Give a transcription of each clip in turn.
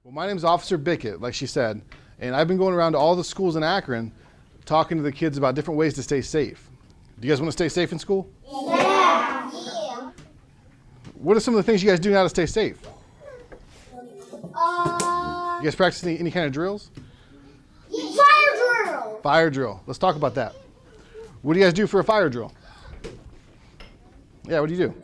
Well, my name's Officer Bickett, like she said, and I've been going around to all the schools in Akron talking to the kids about different ways to stay safe. Do you guys want to stay safe in school? Yeah. What are some of the things you guys do now to stay safe? Uh, You guys practice any kind of drills? Fire drill. Fire drill. Let's talk about that. What do you guys do for a fire drill? Yeah, what do you do?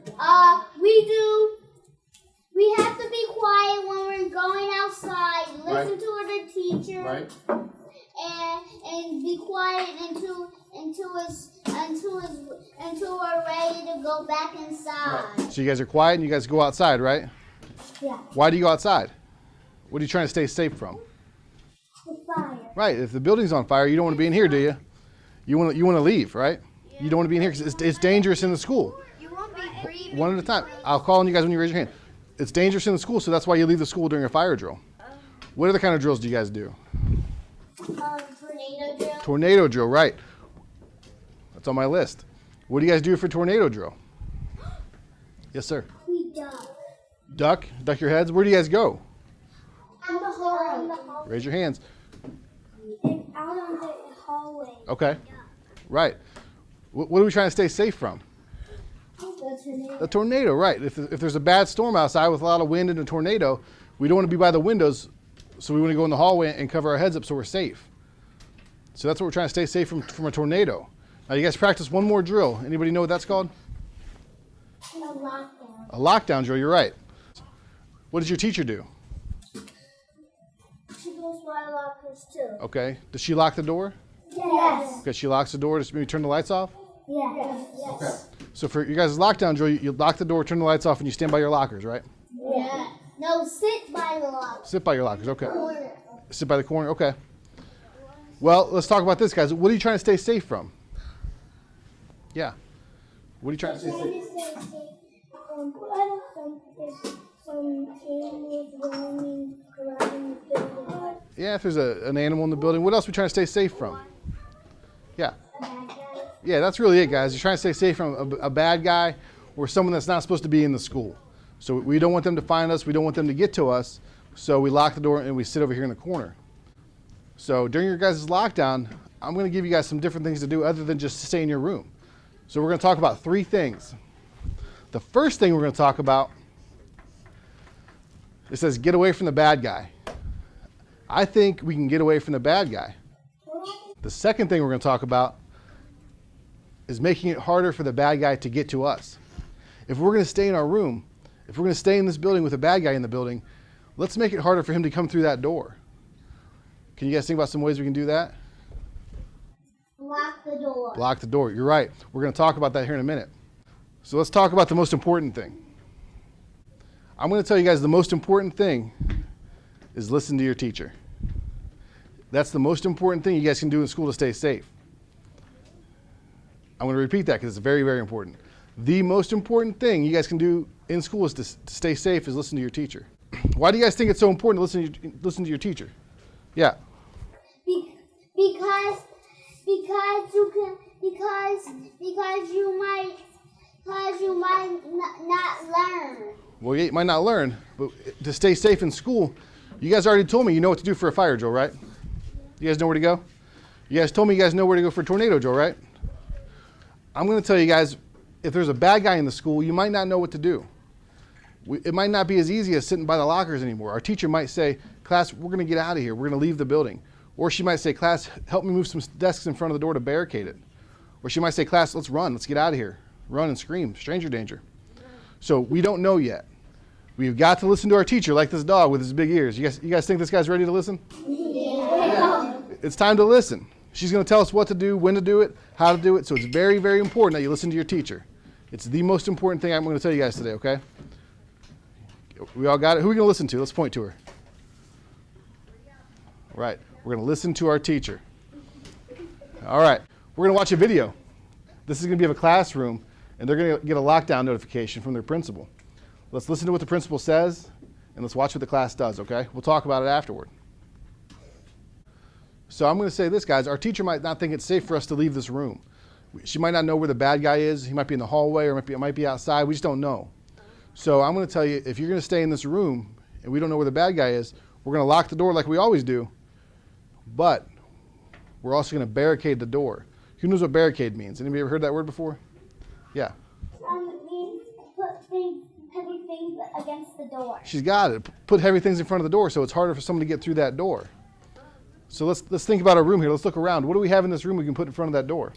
We have to be quiet when we're going outside. Listen Right. to the teacher. Right. And be quiet until we're ready to go back inside. So you guys are quiet and you guys go outside, right? Yeah. Why do you go outside? What are you trying to stay safe from? The fire. Right. If the building's on fire, you don't want to be in here, do you? You want to leave, right? You don't want to be in here because it's dangerous in the school. You won't be breathing. One at a time. I'll call on you guys when you raise your hand. It's dangerous in the school, so that's why you leave the school during a fire drill. What other kind of drills do you guys do? Tornado drill. Tornado drill, right. That's on my list. What do you guys do for tornado drill? Yes, sir. We duck. Duck your heads. Where do you guys go? In the hallway. Raise your hands. And out on the hallway. Okay. Right. What are we trying to stay safe from? The tornado. A tornado, right. If there's a bad storm outside with a lot of wind and a tornado, we don't want to be by the windows, so we want to go in the hallway and cover our heads up so we're safe. So that's what we're trying to stay safe from a tornado. Now you guys practice one more drill. Anybody know what that's called? A lockdown. A lockdown drill, you're right. What does your teacher do? She goes by lockers too. Okay. Does she lock the door? Yes. Okay, she locks the door. Does maybe turn the lights off? Yes. Yes. So for you guys' lockdown drill, you lock the door, turn the lights off, and you stand by your lockers, right? Yeah. No, sit by the locker. Sit by your lockers, okay. Corner. Sit by the corner, okay. Well, let's talk about this, guys. What are you trying to stay safe from? Yeah. What are you trying to stay safe? I don't think there's some animals roaming around the building. Yeah, if there's an animal in the building. What else are we trying to stay safe from? Yeah. A bad guy. Yeah, that's really it, guys. You're trying to stay safe from a bad guy or someone that's not supposed to be in the school. So we don't want them to find us. We don't want them to get to us. So we lock the door and we sit over here in the corner. So during your guys' lockdown, I'm going to give you guys some different things to do other than just stay in your room. So we're going to talk about 3 things. The first thing we're going to talk about, it says get away from the bad guy. I think we can get away from the bad guy. The second thing we're going to talk about is making it harder for the bad guy to get to us. If we're going to stay in our room, if we're going to stay in this building with a bad guy in the building, let's make it harder for him to come through that door. Can you guys think about some ways we can do that? Lock the door. Lock the door. You're right. We're going to talk about that here in a minute. So let's talk about the most important thing. I'm going to tell you guys the most important thing is listen to your teacher. That's the most important thing you guys can do in school to stay safe. I'm going to repeat that because it's very, very important. The most important thing you guys can do in school is to stay safe is listen to your teacher. Why do you guys think it's so important to listen to your teacher? Yeah. Because you might not learn. Well, you might not learn, but to stay safe in school, you guys already told me you know what to do for a fire drill, right? You guys know where to go? You guys told me you guys know where to go for a tornado drill, right? I'm going to tell you guys, if there's a bad guy in the school, you might not know what to do. It might not be as easy as sitting by the lockers anymore. Our teacher might say, class, we're going to get out of here. We're going to leave the building. Or she might say, class, help me move some desks in front of the door to barricade it. Or she might say, class, let's run. Let's get out of here. Run and scream. Stranger danger. So we don't know yet. We've got to listen to our teacher like this dog with his big ears. You guys think this guy's ready to listen? Yeah. It's time to listen. She's going to tell us what to do, when to do it, how to do it. So it's very, very important that you listen to your teacher. It's the most important thing I'm going to tell you guys today, okay? We all got it? Who are we going to listen to? Let's point to her. All right. We're going to listen to our teacher. All right. We're going to watch a video. This is going to be of a classroom, and they're going to get a lockdown notification from their principal. Let's listen to what the principal says, and let's watch what the class does, okay? We'll talk about it afterward. So I'm going to say this, guys. Our teacher might not think it's safe for us to leave this room. She might not know where the bad guy is. He might be in the hallway or it might be outside. We just don't know. So I'm going to tell you, if you're going to stay in this room and we don't know where the bad guy is, We're going to lock the door like we always do, but we're also going to barricade the door. Who knows what barricade means? Anybody ever heard that word before? Yeah. It means put heavy things against the door. She's got it. Put heavy things in front of the door so it's harder for someone to get through that door. So let's think about our room here. Let's look around. What do we have in this room we can put in front of that door?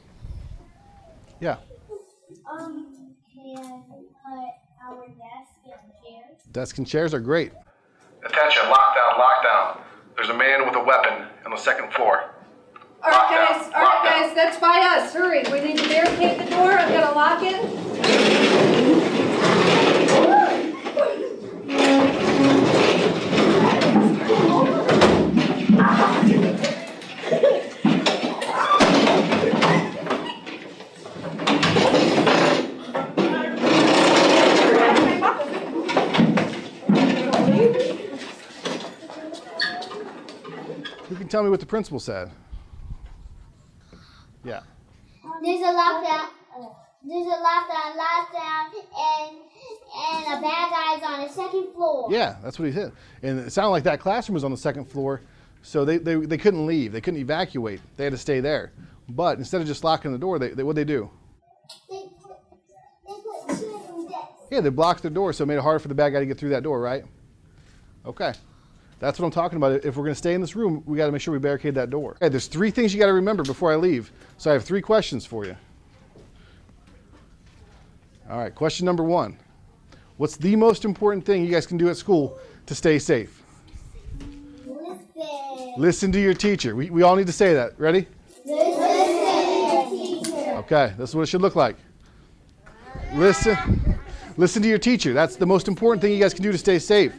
Yeah. Can put our desk and chairs. Desks and chairs are great. Attention, lockdown, lockdown. There's a man with a weapon on the second floor. All right, guys, that's by us. Hurry, we need to barricade the door. I'm gonna lock it. Who can tell me what the principal said? Yeah. There's a lockdown. And a bad guy's on the second floor. Yeah, that's what he said. And it sounded like that classroom was on the second floor, so they couldn't leave. They couldn't evacuate. They had to stay there. But instead of just locking the door, what'd they do? They put chairs and desks. Yeah, they blocked the door, so it made it harder for the bad guy to get through that door, right? Okay. That's what I'm talking about. If we're going to stay in this room, we got to make sure we barricade that door. Okay, there's 3 things you got to remember before I leave. So I have 3 questions for you. All right, question number 1. What's the most important thing you guys can do at school to stay safe? Listen. Listen to your teacher. We all need to say that. Ready? Listen to your teacher. Okay, this is what it should look like. Listen to your teacher. That's the most important thing you guys can do to stay safe.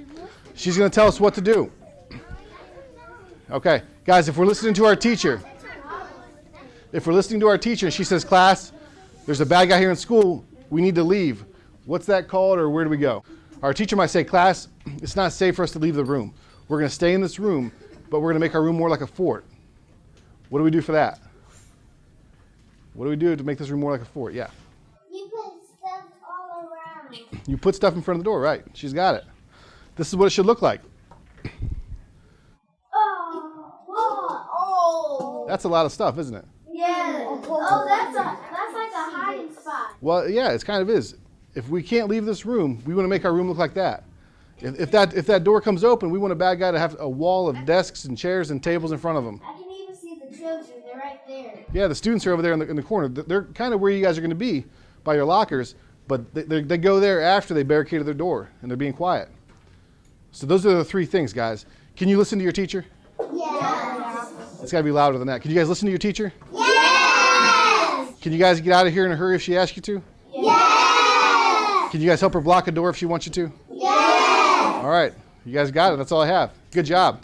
She's going to tell us what to do. Okay, guys, if we're listening to our teacher, and she says, class, there's a bad guy here in school, we need to leave. What's that called, or where do we go? Our teacher might say, class, it's not safe for us to leave the room. We're going to stay in this room, but we're going to make our room more like a fort. What do we do for that? What do we do to make this room more like a fort? Yeah. You put stuff all around. You put stuff in front of the door, right? She's got it. This is what it should look like. Oh. That's a lot of stuff, isn't it? Yeah. Oh, that's like a hiding spot. Well, yeah, it kind of is. If we can't leave this room, we want to make our room look like that. If that door comes open, we want a bad guy to have a wall of desks and chairs and tables in front of him. I can even see the children. They're right there. Yeah, the students are over there in the corner. They're kind of where you guys are going to be by your lockers, but they go there after they barricaded their door and they're being quiet. So those are the 3 things, guys. Can you listen to your teacher? Yeah. It's got to be louder than that. Can you guys listen to your teacher? Yes. Can you guys get out of here in a hurry if she asks you to? Yes. Can you guys help her block a door if she wants you to? Yes. All right. You guys got it. That's all I have. Good job.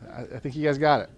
I think you guys got it.